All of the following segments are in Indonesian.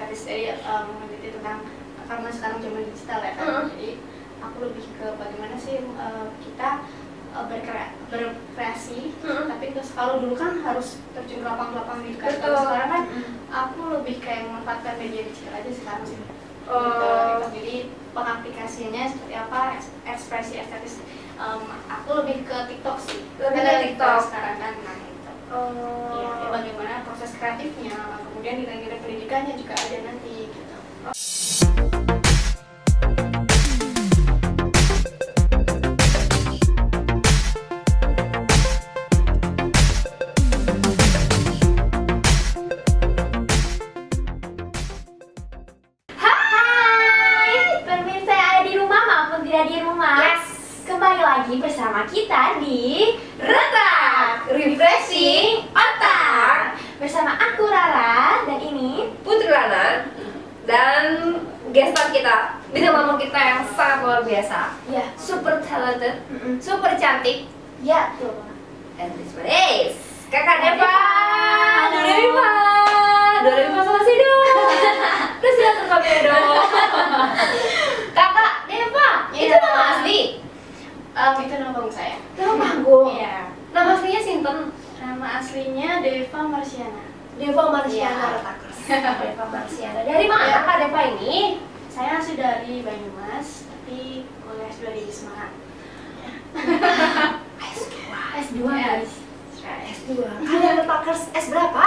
estetis dari meneliti tentang karena sekarang zaman digital ya kan. Jadi aku lebih ke bagaimana sih kita berkreasi, tapi kalau dulu kan harus terjun ke lapang-lapang gitu kan. Kalau sekarang kan aku lebih kayak memanfaatkan media digital aja sekarang sih. Gitu. Jadi pengaplikasiannya seperti apa, ekspresi estetis. Aku lebih ke TikTok sih. Lebih ke TikTok sekarang kan, nah itu. Ya, bagaimana proses kreatifnya, kemudian nilai-nilai pendidikannya juga ada nanti gitu. Kembali lagi bersama kita di Retak Refreshing Otak bersama aku Rara dan ini Putri Rana dan gestar kita, bintang tamu kita yang sangat luar biasa, ya, super talented, super cantik, ya tuh, and this one is Kakak Deva. Halo Deva, Deva sama si dong. Terus lihat ke kamera dong. Kakak Deva, itu nama asli? Itu nama panggung saya. Nama panggung? Iya. Nama aslinya Sinten? Nama aslinya Deva Marsiana. Deva Marsiana Retakers. Deva Marsiana. Dari mana Kak Deva ini? Saya asli dari Banyumas, tapi kuliah S2 di Semarang. S2 Ya. guys. S2. Kalian Retakers S berapa?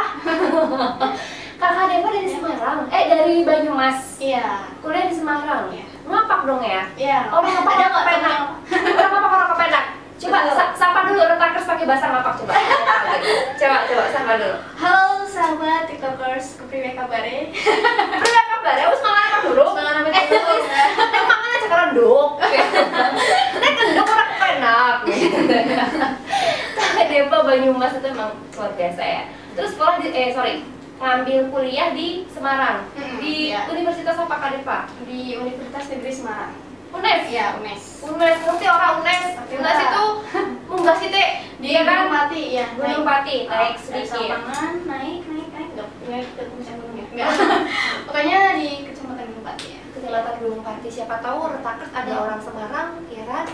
Kakak Deva dari Semarang. Dari Banyumas. Iya. Kuliah di Semarang. Iya. Ngapak dong ya? Iya. Orang ngapak Ada orang kepenak. Orang ngapak orang kepenak. Coba sapa dulu Retakers pakai bahasa ngapak coba. Coba sapa dulu. Halo sahabat TikTokers, kepriwe kabare? Pernah kabar ya? Wes mangan apa dulu? Mangan apa dulu? Nek mangan aja kerenduk. Nek kenduk orang kepenak. Kakak Deva Banyumas itu emang luar biasa ya. Terus sekolah ngambil kuliah di Semarang. Di iya. Universitas apa Kak Deva? Di Universitas Negeri Semarang. UNES? Iya, UNES. UNES, ngerti orang UNES? UNES itu munggah sih teh. Dia kan Pati, ya. Gunung Pati, naik dari sedikit. Sawangan, naik, enggak ke puncak gunungnya. Enggak. Pokoknya di Kecamatan Gunung Pati ya. Kecamatan Gunung Pati, siapa tahu Retakers ada orang Semarang, ya kan?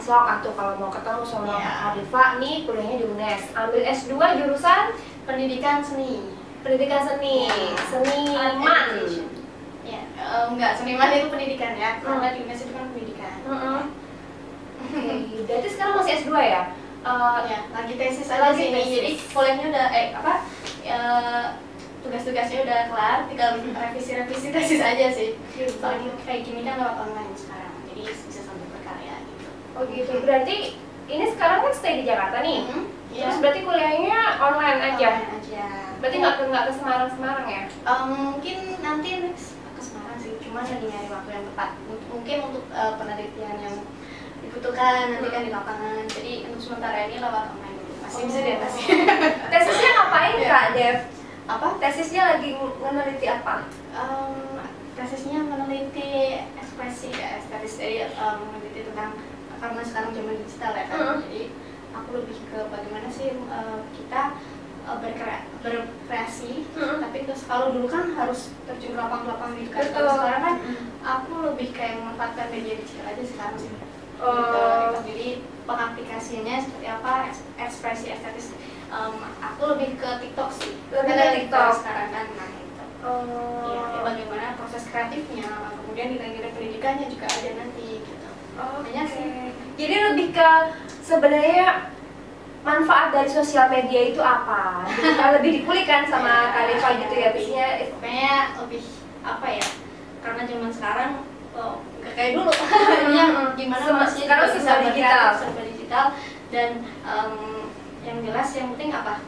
Sok atuh kalau mau ketemu sama Kak Deva nih kuliahnya di UNES. Ambil S2 jurusan Pendidikan seni. Pendidikan seni, seniman. Ya, enggak, seniman itu pendidikan ya. Karena di UNES itu kan pendidikan. Berarti sekarang masih S2 ya? Ya, lagi tesis aja sih. Jadi kuliahnya udah tugas-tugasnya udah kelar, tinggal revisi tesis aja sih. Soalnya kayak gini kan lewat online sekarang, jadi bisa sambil berkarya gitu. Oh gitu, berarti ini sekarang kan stay di Jakarta nih. Terus Ya. berarti kuliahnya online aja? Online aja. Berarti nggak ke Semarang ya? Mungkin nanti next ke Semarang sih, cuma lagi nyari waktu yang tepat. Mungkin untuk penelitian yang dibutuhkan nanti kan di lapangan. Jadi untuk sementara ini lewat online dulu. Masih bisa diatasi. Tesisnya ngapain Kak Dev? Apa? Tesisnya lagi meneliti apa? Tesisnya meneliti ekspresi ya, estetis dari meneliti tentang karena sekarang zaman digital ya kan. Jadi aku lebih ke bagaimana sih kita berkreasi, tapi kalau dulu kan harus terjun ke lapang-lapang gitu kan. Kalau sekarang kan aku lebih kayak memanfaatkan media digital aja sekarang sih. Gitu. Jadi pengaplikasiannya seperti apa, ekspresi estetis. Aku lebih ke TikTok sih. Lebih ke TikTok sekarang kan, nah itu. Ya, bagaimana proses kreatifnya, kemudian nilai-nilai pendidikannya juga ada nanti gitu. Banyak sih. Jadi lebih ke sebenarnya manfaat dari sosial media itu apa? Jadi lebih dikulik kan sama Kak Deva gitu ya, biasanya pokoknya lebih apa ya? Karena zaman sekarang nggak kayak dulu. Gimana masih sekarang serba digital dan yang jelas yang penting apa?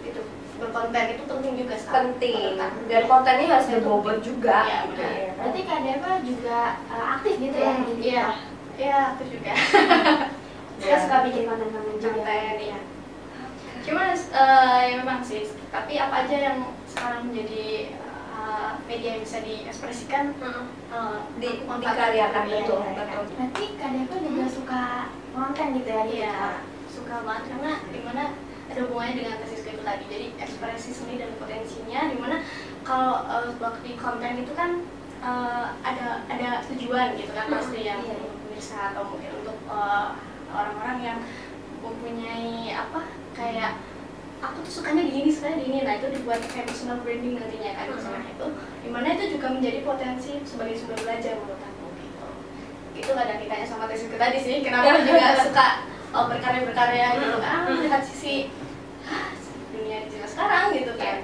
Itu berkonten itu penting juga sekarang. penting dan kontennya harus berbobot juga. Iya, gitu benar. ya. berarti Kak Deva juga aktif gitu ya? Iya, iya aktif juga. Saya suka bikin konten-konten juga. Konten ya. Cuman ya memang sih. Tapi apa aja yang sekarang menjadi media yang bisa diekspresikan dikaryakan betul. Berarti Kak Deva juga suka konten gitu ya? Iya, suka banget karena dimana ada hubungannya dengan tesisku itu tadi. Jadi ekspresi seni dan potensinya dimana kalau di konten itu kan ada tujuan gitu kan pasti yang untuk pemirsa atau mungkin untuk orang-orang yang mempunyai apa kayak aku tuh sukanya di ini, nah itu dibuat kayak personal branding nantinya kan misalnya itu, dimana itu juga menjadi potensi sebagai sumber belajar menurut aku gitu. Itu kadang ditanya sama tesisku tadi sih, kenapa juga suka berkarya gitu kan, melihat sisi dunia digital sekarang gitu kan.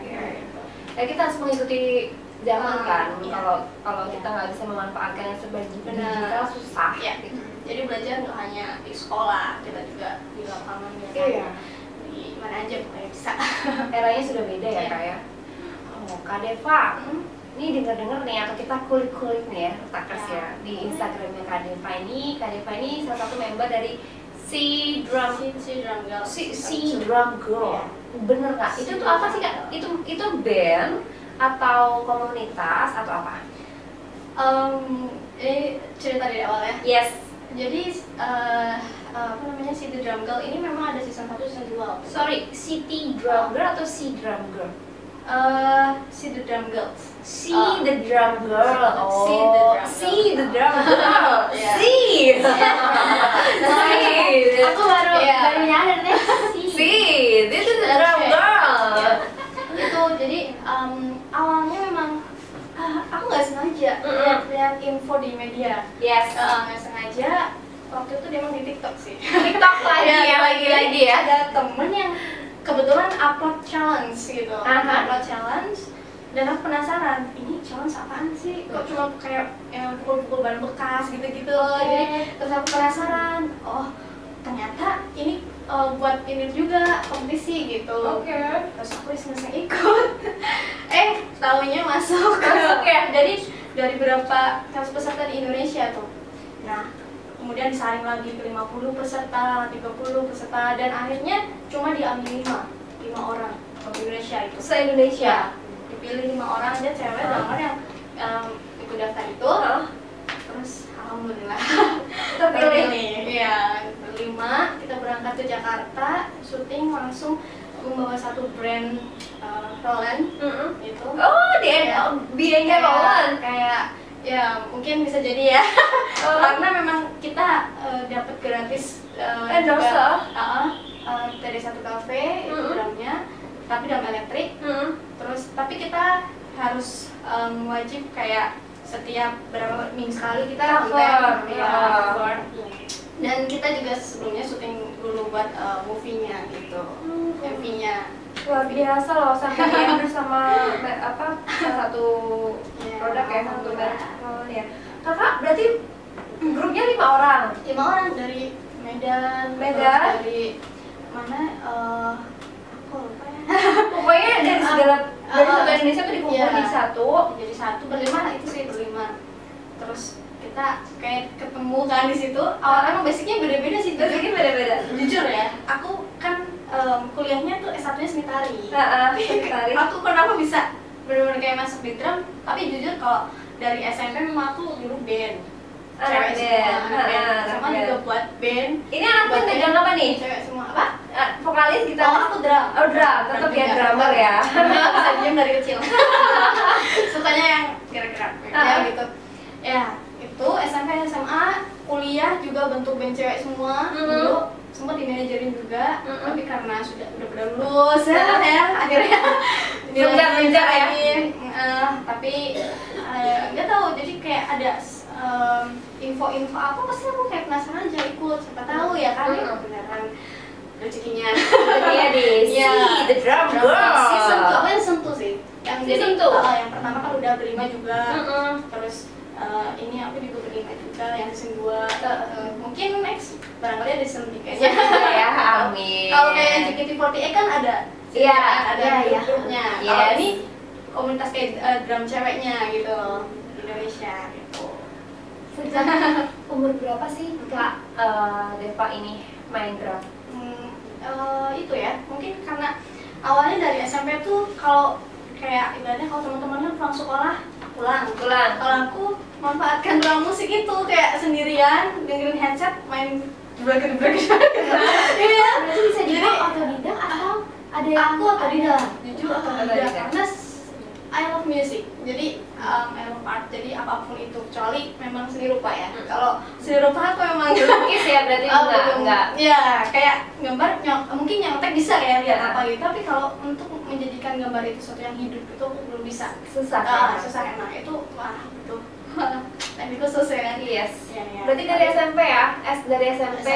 Ya kita harus mengikuti zaman kan, kalau kita nggak bisa memanfaatkan yang serba digital susah. Gitu. Jadi belajar nggak hanya di sekolah, kita juga di lapangan ya. Di mana aja pokoknya bisa. Eranya sudah beda ya Kak ya. Oh Kak Deva, ini dengar-dengar nih atau kita kulik-kulik nih ya Retakers ya di Instagramnya Kak Deva ini. Kak Deva ini salah satu member dari Si Drum Girl. Bener Kak? Itu tuh apa sih Kak? Itu band atau komunitas atau apa? Ini cerita dari awal ya. Yes. Jadi apa namanya City Drum Girl ini memang ada season 1, season 2. Sorry, City Drum Girl atau Si Drum Girl? Si The Drum Girls. Si The Drum Girl. Oh. Si The Drum Girl. Si. Aku baru nyadar deh. Si, this is The Drum Girl. Itu jadi awalnya memang aku nggak sengaja lihat info di media. Yes. Nggak sengaja. Waktu itu dia emang di TikTok sih. TikTok lagi ya. Ada temen yang kebetulan upload challenge gitu. Upload challenge dan aku penasaran, ini challenge apaan sih? Kok cuma kayak yang pukul-pukul ban bekas gitu-gitu. Jadi terus aku penasaran, oh ternyata ini buat ini juga kompetisi gitu. Terus aku iseng-iseng ikut. Taunya masuk ya. Jadi dari berapa 100 peserta di Indonesia tuh. Nah, kemudian disaring lagi ke 50 peserta, 30 peserta, dan akhirnya cuma diambil 5 orang di Indonesia itu. Se-Indonesia? Dipilih 5 orang aja cewek dan orang yang ikut daftar itu. Terus alhamdulillah terpilih. Iya, 5 kita berangkat ke Jakarta, syuting langsung membawa satu brand Roland gitu. Oh, BN-nya Roland. Kayak ya mungkin bisa jadi ya. Karena memang kita dapat gratis endorse dari satu cafe itu drumnya, tapi drum elektrik. Terus tapi kita harus wajib kayak setiap berapa minggu sekali kita cover. Dan kita juga sebelumnya syuting dulu buat movie-nya gitu, MV-nya. Luar biasa loh, sampai endorse sama salah satu produk ya, satu merek ya. Kakak berarti grupnya 5 orang? 5 orang dari Medan. Dari mana? Aku lupa ya. Pokoknya dari segala dari satu Indonesia tuh dikumpul di satu. Jadi satu berlima lah itu sih berlima. Terus kita kayak ketemu kan di situ. Awalnya emang basicnya beda-beda sih. Basicnya beda-beda. Jujur ya, aku kan kuliahnya tuh S1-nya seni tari. Tari. Aku kenapa bisa benar-benar kayak masuk di drum? Tapi jujur kalau dari SMP memang aku dulu band. Cewek semua, sama juga buat band. Ini anak band pegang apa nih? Cewek semua apa? Vokalis kita. Oh, aku drum. Oh, drum. Tetap ya drummer ya. Bisa diam dari kecil. Sukanya yang gerak-gerak ya gitu. Ya, itu SMP, SMA, kuliah juga bentuk band cewek semua. Dulu sempat dimanajerin juga, tapi karena udah pada lulus ya akhirnya menjar ya. Tapi nggak tahu, jadi kayak ada info-info apa, pasti aku kayak penasaran aja ikut, siapa tahu ya kan beneran rezekinya. Di The Drum Girl. Season 2 apa yang sentuh sih? Yang Season jadi 2. Yang pertama kan udah berlima juga. Terus ini aku juga berlima juga yang season 2. Mungkin next barangkali ada season 3 nya. Ya, amin. Kalau kayak JKT48 kan ada grupnya. Kalau ini komunitas kayak drum ceweknya gitu di Indonesia gitu. Sejak umur berapa sih Kak Deva ini main drum? Itu ya, mungkin karena awalnya dari SMP tuh kalau kayak ibaratnya kalau teman-teman pulang sekolah pulang. Kalau aku manfaatkan ruang musik itu kayak sendirian dengerin headset main gebrek. Iya. Berarti bisa dibilang otodidak atau ada yang aku otodidak, jujur otodidak karena I love music, jadi I love art, jadi apapun itu, kecuali memang seni rupa ya. Kalau seni rupa aku memang lukis ya berarti enggak. Ya, kayak gambar mungkin nyontek bisa ya lihat apa gitu, tapi kalau untuk menjadikan gambar itu sesuatu yang hidup itu belum bisa. Susah. Susah emang itu, wah itu teknikku susah kan. Yes. Ya. Berarti dari SMP ya? Dari SMP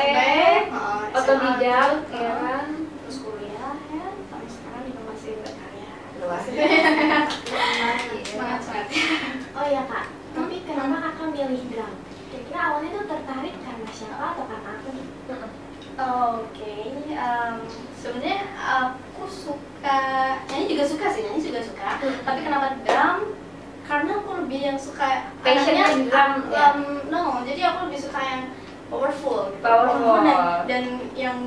otodidak, ya kan? Terus kuliah ya, sampai sekarang juga masih berkarya. Luar. Semangat. Oh iya kak, tapi kenapa kakak milih drum? Kira-kira awalnya tuh tertarik karena siapa atau karena aku nih? Oke, sebenarnya aku suka nyanyi juga suka sih, tapi kenapa drum? Karena aku lebih yang suka passionnya di drum ya? No, jadi aku lebih suka yang powerful gitu. Dan yang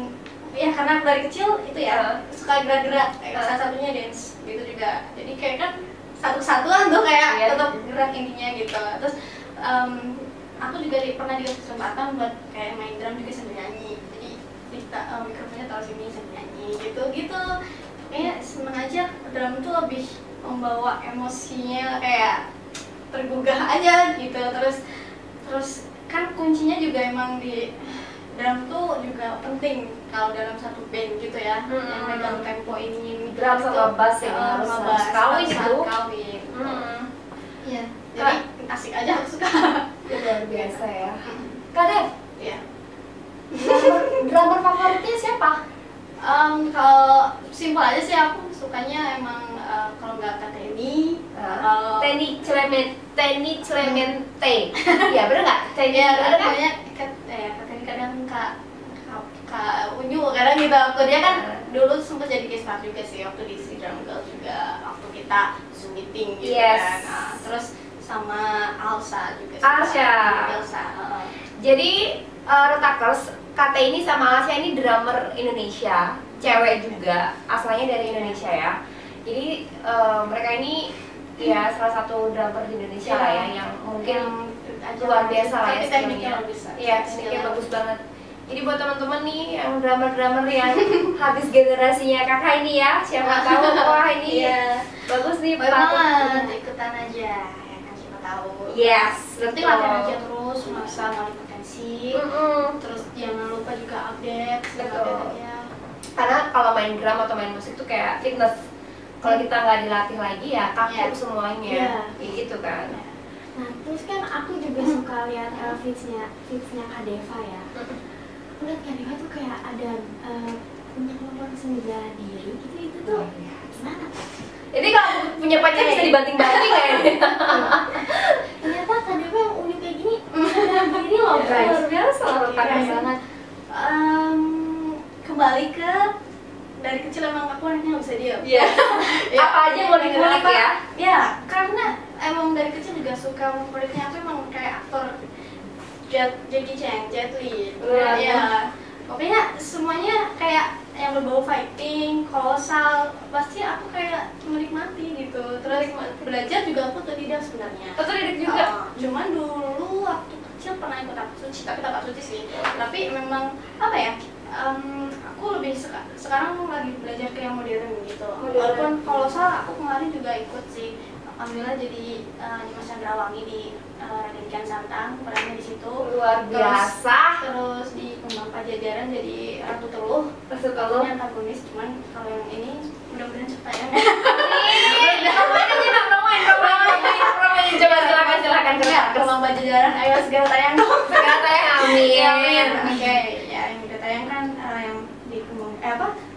ya karena aku dari kecil itu ya suka gerak-gerak, salah satunya dance gitu juga. Jadi kayak kan satu-satuan tuh kayak tetap gerak intinya gitu. Terus aku juga pernah dikasih kesempatan buat kayak main drum juga sambil nyanyi. Jadi mikrofonnya taruh sini sambil nyanyi gitu. Kayaknya seneng aja, drum tuh lebih membawa emosinya kayak tergugah aja gitu. Terus kan kuncinya juga emang di drum tuh juga penting kalau dalam satu band gitu ya, yang megang tempo ini drum sama bass ya harus kawin itu. Iya, jadi asik aja, aku suka. Luar biasa ya. Kak Dev, Iya. drummer favoritnya siapa? Kalau simpel aja sih, aku sukanya emang kalau nggak Kak Teni, Teni Clemente. Iya bener nggak? Teni ya ada kan? banyak Kak Teni, kadang Kak Unyu kadang gitu. Dia kan dulu sempat jadi guest star juga sih waktu di si Drum Girl juga, waktu kita Zoom meeting gitu kan. Terus sama Alsa juga. Alsa. Jadi Retakers, Kak Teni sama Alsa ini drummer Indonesia, cewek juga, asalnya dari Indonesia ya. Jadi mereka ini ya salah satu drummer di Indonesia lah ya, yang mungkin luar biasa lah ya skillnya. Iya, tekniknya bagus banget. Jadi buat teman-teman nih yang drummer yang habis generasinya kakak ini ya, siapa tahu wah ini bagus nih, banget ikutan aja ya kan, siapa tahu. Yes, berarti latihan aja terus, maksa melalui potensi. Terus jangan lupa juga update. Karena kalau main drum atau main musik tuh kayak fitness. Kalau kita nggak dilatih lagi ya kaku semuanya, kayak gitu kan. Nah terus kan aku juga suka lihat feedsnya Kak Deva ya. Lihat Kak Deva tuh kayak ada punya kelompok seni bela diri gitu, itu tuh gimana Kak? Jadi kalau punya pacar bisa dibanting-banting kayaknya. Ternyata Kak Deva yang unik kayak gini bela diri loh guys. Luar biasa loh banget. Kembali ke dari kecil emang aku orangnya nggak bisa diam. Iya. Apa aja mau dikulik ya? Ya, karena emang dari kecil juga suka, favoritnya aku emang kayak aktor Jackie Chan, Jet Li. Ya, pokoknya semuanya kayak yang berbau fighting, kolosal, pasti aku kayak menikmati gitu. Terus belajar juga aku otodidak sebenarnya. Otodidak juga. Cuman dulu waktu kecil pernah ikut tapak suci, tapi tapak suci sih. Tapi memang apa ya? Aku lebih sekarang lagi belajar ke yang modern gitu. Walaupun kolosal aku kemarin juga ikut sih. Alhamdulillah jadi Dimas Chandrawanggi di Raden Kian Santang, perannya di situ. Luar biasa. Terus di Kembang Pajajaran jadi Ratu Teluh. Yang antagonis, cuman kalau yang ini mudah-mudahan cepat ya. Promoin. Coba silakan. Kembang Pajajaran, ayo segera tayang dong. Segera tayang, amin. Oke, ya yang kita tayangkan yang di Kembang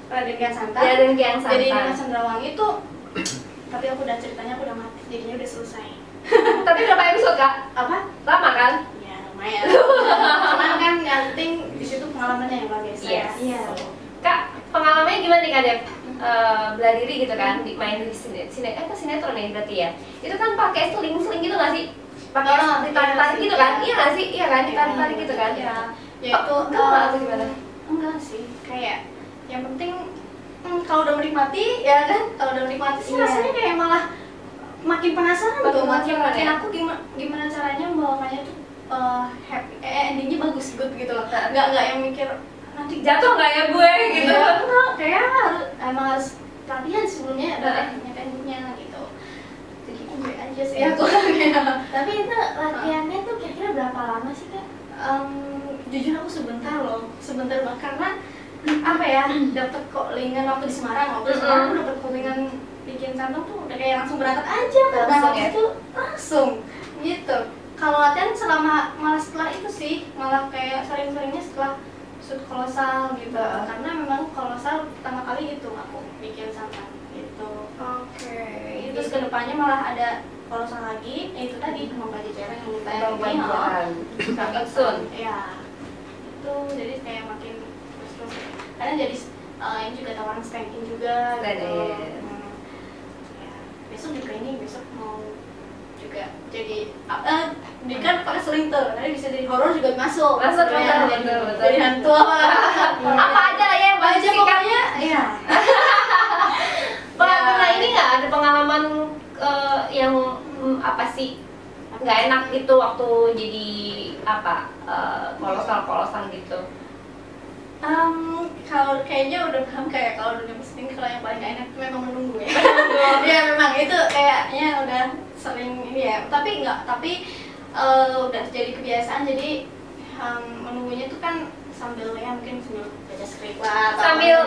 Raden Kian Santang. Jadi Dimas Chandrawanggi itu, tapi aku udah ceritanya aku udah mati, jadinya udah selesai. Tapi berapa episode Kak? Apa? Lama kan? Ya lumayan. Cuman kan yang penting di situ pengalamannya yang luar biasa. Yes. Iya. Kak, pengalamannya gimana nih Kak Dev? Bela diri gitu kan, main di sinetron ya berarti ya. Itu kan pakai seling gitu nggak sih? Pakai ditarik-tarik gitu kan? Iya nggak sih? Iya kan, ditarik-tarik gitu kan? Iya. Ya itu atau gimana? Enggak sih, kayak yang penting kalau udah menikmati ya kan, kalau udah menikmati sih rasanya kayak malah makin penasaran tuh, makin aku gimana caranya membawakannya tuh happy, endingnya bagus gitu loh. Nggak yang mikir nanti jatuh nggak ya gue gitu. Kayak emang harus latihan sebelumnya, ada tekniknya gitu. aja sih aku kayak. Tapi itu latihannya tuh kira-kira berapa lama sih Kak? Jujur aku sebentar banget karena apa ya, dapat callingan waktu di Semarang aku dapat callingan bikin santong tuh udah kayak langsung berangkat aja, langsung ya? itu langsung gitu. Kalau latihan selama malah setelah itu sih, malah kayak sering-seringnya setelah shoot kolosal gitu, karena memang kolosal pertama kali itu aku bikin santong gitu. Oke. Terus kedepannya malah ada kolosal lagi, itu tadi mau belajar cara yang minta Coming soon. ya itu jadi kayak makin terus kadang jadi ini juga tawaran stand-in juga gitu. Ya, besok juga ini besok mau juga jadi dia kan pakai seling tuh, nanti bisa jadi horor juga masuk Betul. jadi hantu Apa aja lah ya yang aja pokoknya ya. Pernah ini nggak ada pengalaman yang apa sih nggak enak gitu waktu jadi apa kolosal gitu? Kalau kayaknya udah paham, kayak kalau dunia musik kalau yang paling gak enak itu memang menunggu ya. Ya memang itu kayaknya udah sering ini ya. Tapi udah jadi kebiasaan, jadi menunggunya itu kan sambil ya mungkin sambil baca skrip lah, Sambil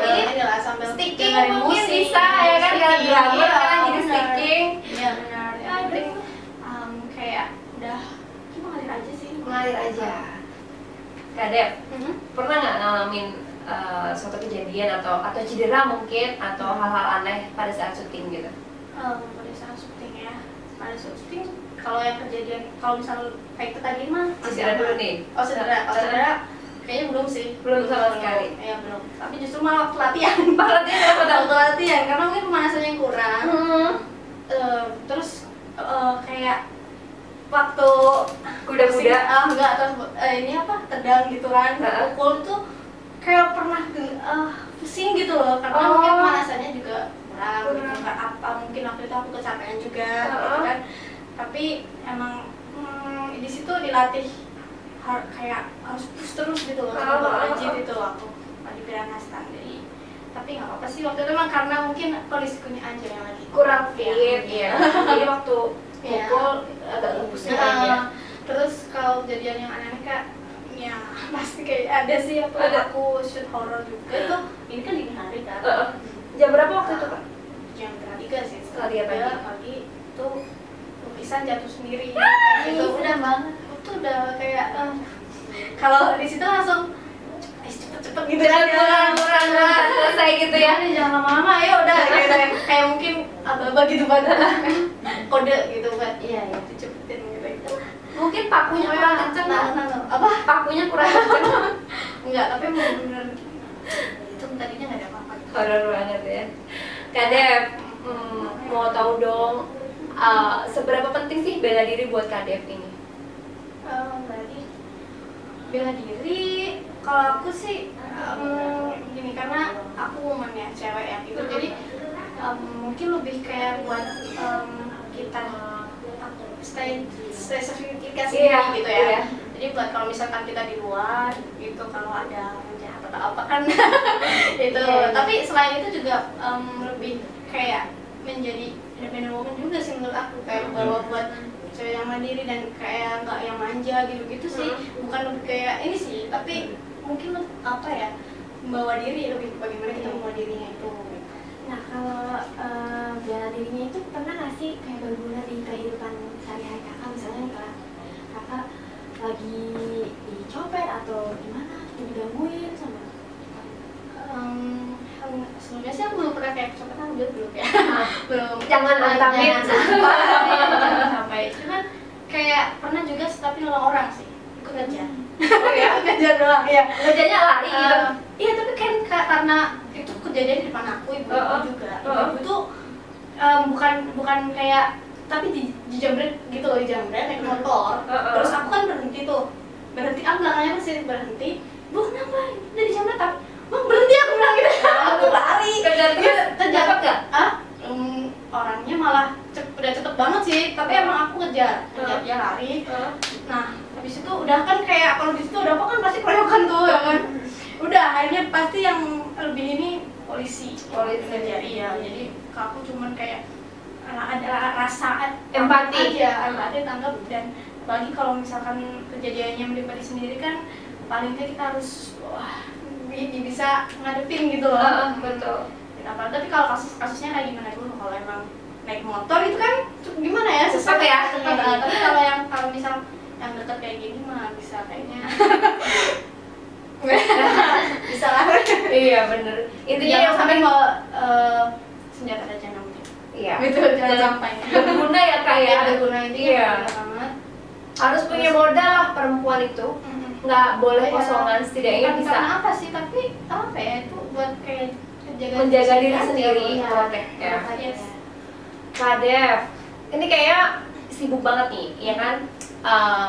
sambil sticking dengerin mungkin musik, bisa ya kan, karena drummer kan jadi benar. sticking. Iya benar. Yang penting kayak udah mengalir aja sih. Mengalir aja. Kak Dev, Mhm. pernah nggak ngalamin suatu kejadian atau cedera mungkin atau hal-hal aneh pada saat syuting gitu? Pada saat syuting ya, pada saat syuting kalau yang kejadian, kalau misal kayak itu tadi mah Cedera dulu nih. Oh cedera kayaknya belum sih. Belum sama sekali. Iya belum. Tapi justru malah waktu latihan. Berarti Waktu latihan karena mungkin pemanasannya yang kurang. Terus kayak waktu Kuda-kuda. enggak, terus ini apa, tendang gitu kan, pukul tuh kayak pernah pusing gitu loh, karena mungkin pemanasannya juga kurang gitu, nggak apa, mungkin waktu itu aku kecapean juga gitu kan. Tapi emang di situ dilatih kayak harus push terus gitu loh, rajin gitu aku di Piranastan. Jadi tapi nggak apa-apa sih waktu itu, emang karena mungkin kondisinya aja yang lagi kurang fit ya. Jadi waktu pukul agak pusing aja. Terus kalau kejadian yang aneh Kak, ya pasti kayak ada sih aku shoot horror juga tuh. Ini kan dini hari kan. Jam berapa waktu itu Kak? Jam 3 sih. Setengah 3 pagi tuh lukisan jatuh sendiri. Itu udah banget. Itu udah kayak kalau di situ langsung cepet-cepet gitu kan. Kurang selesai gitu ya. Jangan lama-lama ya udah kayak mungkin aba-aba gitu kan. Kode gitu kan. Iya, dicepetin gitu. Mungkin pakunya kurang kenceng. Apa? Pakunya kurang kenceng. Enggak, tapi bener-bener itu tadinya nggak ada apa-apa. Horor banget ya. Kak Dev, mau tahu dong seberapa penting sih bela diri buat Kak Dev ini? Berarti bela diri, kalau aku sih gini, karena aku woman ya, cewek ya gitu, jadi mungkin lebih kayak buat kita stay sertifikasi gitu ya. Jadi buat kalau misalkan kita di luar gitu, kalau ada penjahat atau apa kan itu. Tapi selain itu juga lebih kayak menjadi independent woman juga sih menurut aku, kayak bahwa buat cewek yang mandiri dan kayak nggak yang manja gitu-gitu sih. Bukan lebih kayak ini sih, tapi mungkin apa ya, membawa diri, lebih bagaimana kita membawa dirinya itu. Nah kalau bela dirinya itu pernah nggak sih kayak berguna di kehidupan sehari-hari Kakak, misalnya kakak lagi dicopet atau gimana, digangguin sama? Sebelumnya sih aku belum pernah kayak kecopetan, belum ya. Belum. Jangan antangin. Sampai cuman kayak pernah juga, tapi nolong orang sih, ikut ngejar. Oh ya? Ngejar doang, iya. Kerjanya lari gitu. Iya, tapi kan karena itu kejadian di depan aku, ibu juga. Ibu tuh bukan kayak, tapi dijambret gitu loh, dijambret naik motor. Terus aku kan berhenti, aku belakangnya masih berhenti. Bu, kenapa? Udah dijambret, tapi Bang berhenti, aku bilang gitu. Aku lari. Kejar dapat nggak? Orangnya malah udah cepet banget sih, tapi emang aku kejar dia lari. Nah, habis itu udah kan kayak, kalau di situ udah apa kan pasti keroyokan tuh ya kan. Udah akhirnya pasti yang lebih ini polisi ngejar ya. Jadi aku cuman kayak ada rasa Empati. empati tanggap. Dan apalagi kalau misalkan kejadiannya pribadi sendiri kan paling nggak kita harus bisa ngadepin gitu loh. Betul. Tapi kalau kasusnya kayak gimana dulu, kalau emang naik motor itu kan gimana ya, Cepat ya. Tapi kalau misal yang deket kayak gini mah bisa kayaknya bisa lah. Iya bener. Intinya yang sampai mau senjata tajam nanti. Iya. Gitu jangan sampai. Berguna ya Kak ya. Berguna itu Iya. banget. Harus punya modal lah perempuan itu. Nggak boleh kosongan, setidaknya Bukan bisa karena apa sih, tapi apa ya, itu buat kayak menjaga diri sendiri. Oke. Ya. Yes. Kak Dev, ini kayak sibuk banget nih, ya kan?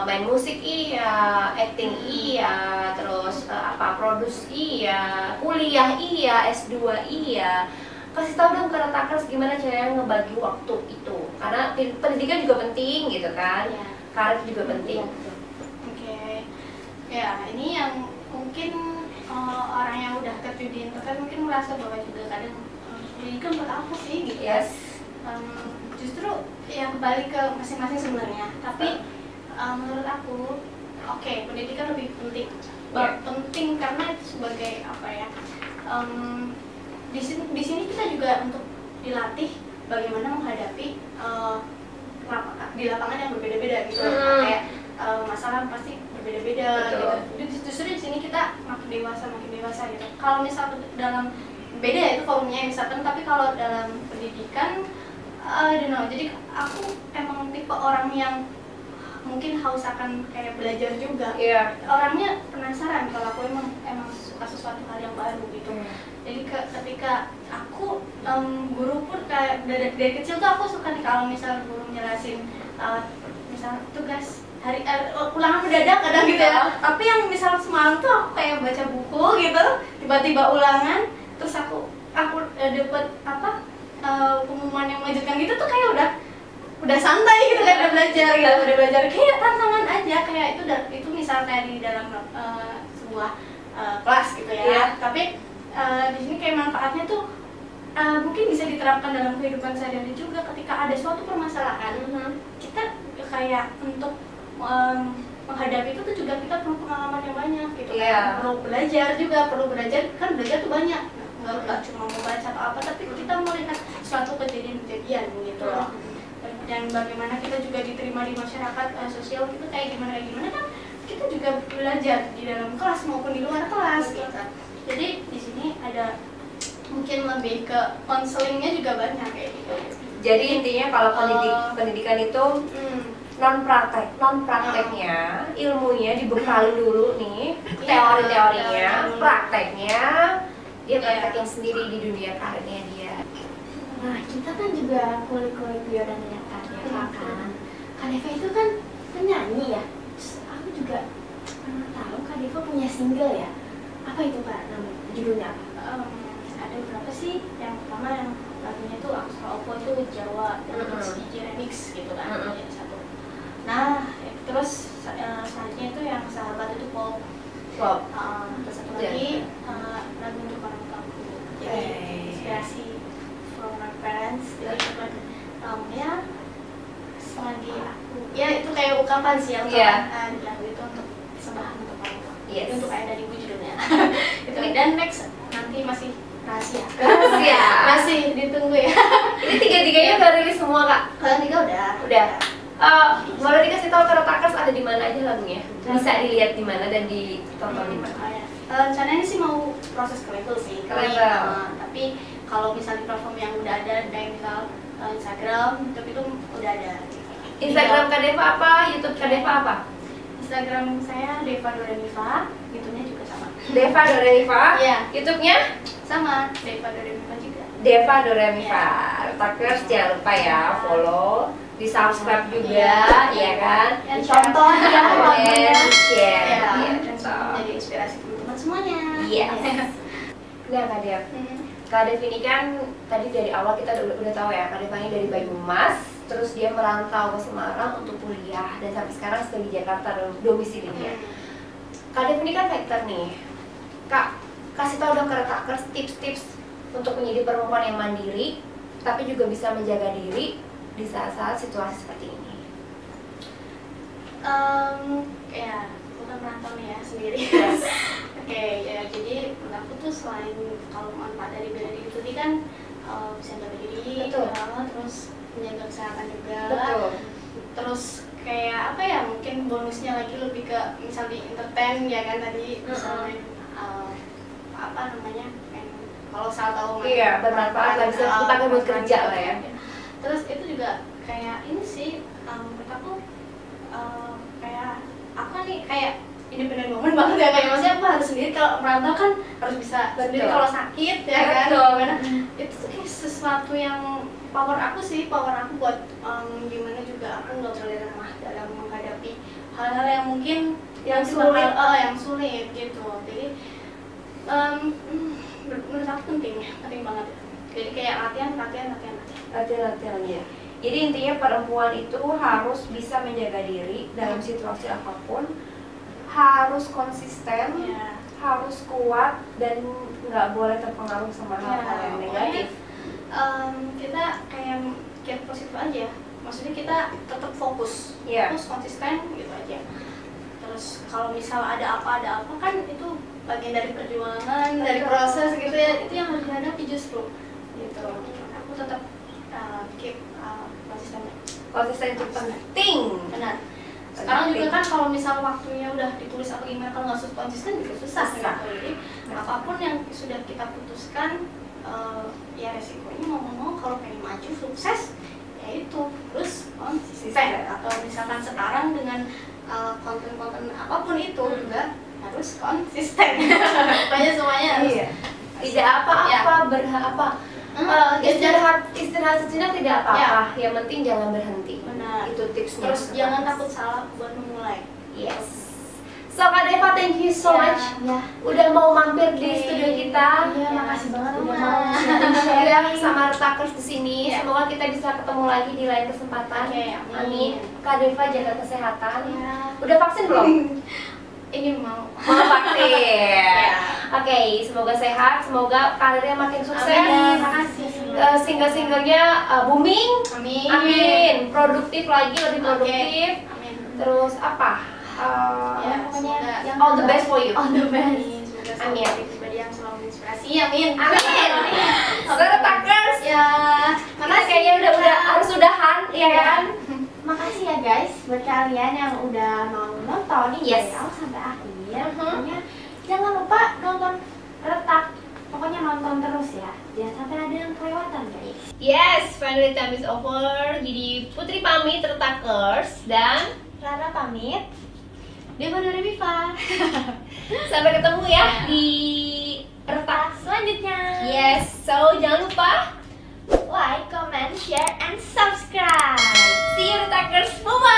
Main musik iya, acting iya, terus produce iya, kuliah iya, S2 iya. Kasih tahu dong ke retakers gimana caranya ngebagi waktu itu, karena pendidikan juga penting gitu kan, karir juga penting. Oke. Ya, ini yang mungkin orang yang udah kerja di internet mungkin merasa bahwa juga kadang pendidikan buat apa sih gitu. Yes. Justru ya kembali ke masing-masing sebenarnya. Tapi menurut aku, oke, pendidikan lebih penting. Penting karena itu sebagai apa ya? Di sini kita juga untuk dilatih bagaimana menghadapi di lapangan yang berbeda-beda gitu. Kayak masalah pasti berbeda-beda gitu. Justru di sini kita makin dewasa gitu. Kalau misal dalam beda ya itu forumnya misalkan, tapi kalau dalam pendidikan I don't know. Jadi aku emang tipe orang yang mungkin haus akan kayak belajar juga. Orangnya penasaran kalau aku emang suka sesuatu hal yang baru gitu. Jadi ketika aku guru pun kayak dari kecil tuh aku suka nih kalau misal guru jelasin misal tugas hari ulangan mendadak kadang gitu ya. Tapi yang misal semalam tuh aku kayak baca buku gitu, tiba-tiba ulangan, terus aku dapat pengumuman yang mengejutkan gitu tuh kayak udah santai gitu, kayak udah belajar kayak tantangan aja, kayak itu misal kayak di dalam sebuah kelas gitu ya. Tapi di sini kayak manfaatnya tuh mungkin bisa diterapkan dalam kehidupan sehari-hari juga. Ketika ada suatu permasalahan, kita kayak untuk menghadapi itu tuh juga kita perlu pengalaman yang banyak gitu kan. Perlu belajar kan, belajar tuh banyak, nggak cuma membaca atau apa, tapi kita melihat suatu kejadian gitu loh. Dan bagaimana kita juga diterima di masyarakat sosial itu kayak gimana kan kita juga belajar di dalam kelas maupun di luar kelas gitu. Jadi di sini ada mungkin lebih ke konselingnya juga banyak kayak gitu. Jadi intinya kalau pendidikan itu non prakteknya, ilmunya dibekali dulu nih, teori-teorinya, prakteknya dia praktekin sendiri di dunia karirnya dia. Nah, kita kan juga kulik-kulik biodatanya Kak Deva kan. Kak Deva itu kan penyanyi ya. Terus aku juga pernah tahu Kak Deva punya single ya. Apa itu Kak namanya? Judulnya apa? Ada beberapa sih. Yang pertama yang lagunya tuh Aksara Opo itu Jawa DJ Remix gitu kan. Satu. Nah, terus selanjutnya itu yang Sahabat itu Pop. Terus satu lagi lagu untuk orang kampung. Jadi inspirasi from my parents. Jadi ya selagi aku ya itu kayak ungkapan sih yang lagu itu untuk persembahan untuk orang tua. Itu untuk ayah dan ibu judulnya. Gitu. Dan next nanti masih rahasia. Masih ditunggu ya. Ini tiga-tiganya udah rilis semua Kak? Kalau tiga udah. Boleh dikasih tahu ke retakers ada di mana aja lagunya? Bisa dilihat di mana dan ditonton di mana? Rencananya sih mau proses ke label sih. Tapi kalau misalnya di platform yang udah ada kayak misal Instagram, YouTube itu udah ada. Instagram Kak Deva apa? YouTube Kak Deva apa? Instagram saya Deva Doremiva, YouTube-nya juga sama. Deva Doremiva. Iya. YouTube-nya sama Deva Doremiva juga. Deva Doremiva. Retakers jangan lupa ya follow, di subscribe juga, ya kan? Ditonton ya, share, jadi inspirasi teman-teman semuanya. Udah Kak Dev. Kak Dev ini kan tadi dari awal kita udah tahu ya, Kak Dev ini dari Banyumas, terus dia merantau ke Semarang untuk kuliah dan sampai sekarang stay di Jakarta domisilinya. Kak Dev ini kan fighter nih. Kak, kasih tahu dong ke retakers tips-tips untuk menjadi perempuan yang mandiri, tapi juga bisa menjaga diri di saat-saat situasi seperti ini? Ya, aku kan merantau nih ya sendiri. Yes. Oke, ya jadi menurut aku tuh selain kalau manfaat dari bela diri itu kan bisa jaga diri, Betul. terus menjaga kesehatan juga. Betul. Terus kayak apa ya, mungkin bonusnya lagi lebih ke misal di entertain ya kan tadi bisa main apa namanya, kalau saat tahu main Iya, bermanfaat lah, bisa dipakai buat kerja lah ya. Terus itu juga kayak ini sih, menurut aku kayak aku nih kayak independen woman banget ya, kayak maksudnya aku harus sendiri, kalau merantau kan harus bisa sendiri kalau sakit ya kan. Betul. Gimana itu tuh kayak sesuatu yang power aku buat gimana juga aku nggak boleh lemah dalam menghadapi hal-hal yang mungkin Yang sulit. yang sulit gitu. Jadi menurut aku penting banget. Jadi kayak latihan. Ya. Jadi intinya perempuan itu harus bisa menjaga diri dalam situasi apapun, harus konsisten, Ya. harus kuat, dan nggak boleh terpengaruh sama hal-hal yang negatif. Kita kayak positif aja. Maksudnya kita tetap fokus, Iya. terus konsisten gitu aja. Terus kalau misal ada apa kan itu bagian dari perjuangan, dari proses gitu ya. Itu yang harus dihadapi justru. Gitu. Aku tetap keep konsisten. Konsisten itu penting. Benar. Sekarang juga kan kalau misal waktunya udah ditulis apa gimana, kalau nggak konsisten juga susah. Gitu. Jadi apapun yang sudah kita putuskan, ya resikonya mau kalau pengen maju sukses ya itu terus konsisten. Atau misalkan sekarang dengan konten-konten apapun itu juga harus konsisten. Pokoknya semuanya harus. Iya. Tidak apa-apa, istirahat sejenak tidak apa-apa. Yang penting jangan berhenti. Benar. Itu tipsnya. Terus jangan takut salah buat memulai. Yes. So Kak Deva, thank you so much. Ya. Udah mau mampir di studio kita. Iya, makasih banget udah Sama. mau Sharing sama retakers di sini. Ya. Semoga kita bisa ketemu lagi di lain kesempatan. Oke, amin. Kak Deva jaga kesehatan. Ya. Udah vaksin belum? Ini mau. Mau vaksin. Ya. Oke, semoga sehat, semoga karirnya makin sukses. Amin. Makasih. Single-singlenya booming. Amin. Amin. Produktif lagi, lebih Oke. produktif. Amin. Terus apa? Ya, pokoknya semoga yang all the best for you. all the best. Semoga Amin. selalu pribadi yang selalu menginspirasi. Amin. Amin. Retakers. Ya. Kita kayaknya udah harus udahan, ya kan? Makasih ya guys buat kalian yang udah mau nonton nih Yes. dari awal sampai akhir. Mhm. Pokoknya jangan lupa nonton Retak. Pokoknya nonton terus ya. Jangan sampai ada yang kelewatan guys. Yes, finally time is over. Jadi Putri pamit, Retakers, dan Rara pamit. Deva dari Viva. sampai ketemu ya di Retak. Selanjutnya. Yes, so jangan lupa Like, comment, share, and subscribe. see you Retakers. Bye.